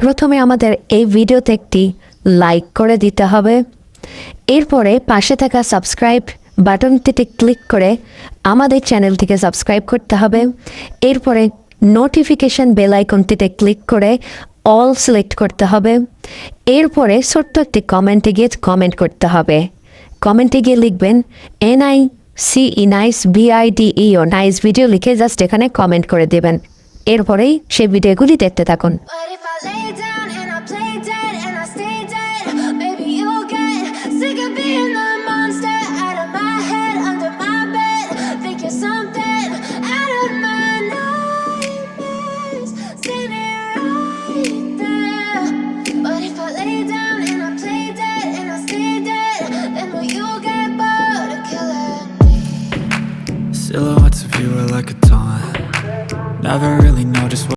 প্রথমে আমাদের এই ভিডিওতে একটি লাইক করে দিতে হবে। এরপরে পাশে থাকা সাবস্ক্রাইব বাটনটিতে ক্লিক করে আমাদের চ্যানেলটিকে সাবস্ক্রাইব করতে হবে। এরপরে নোটিফিকেশন বেল আইকনটিতে ক্লিক করে অল সিলেক্ট করতে হবে। এরপরে ছোট্ট একটি কমেন্টে গিয়ে কমেন্ট করতে হবে। কমেন্টে গিয়ে লিখবেন NICE nice VIDEO nice video লিখে জাস্ট এখানে কমেন্ট করে দেবেন। এরপরেই সেই ভিডিওগুলি দেখতে থাকুন। But if I lay down and I play dead and I stay dead, maybe you'll get sick of being the monster out of my head, under my bed. Think you're something out of my nightmares, standing right there. But if I lay down and I play dead and I stay dead, then will you get bored of killing me? Silhouettes of you are like a taunt. Never really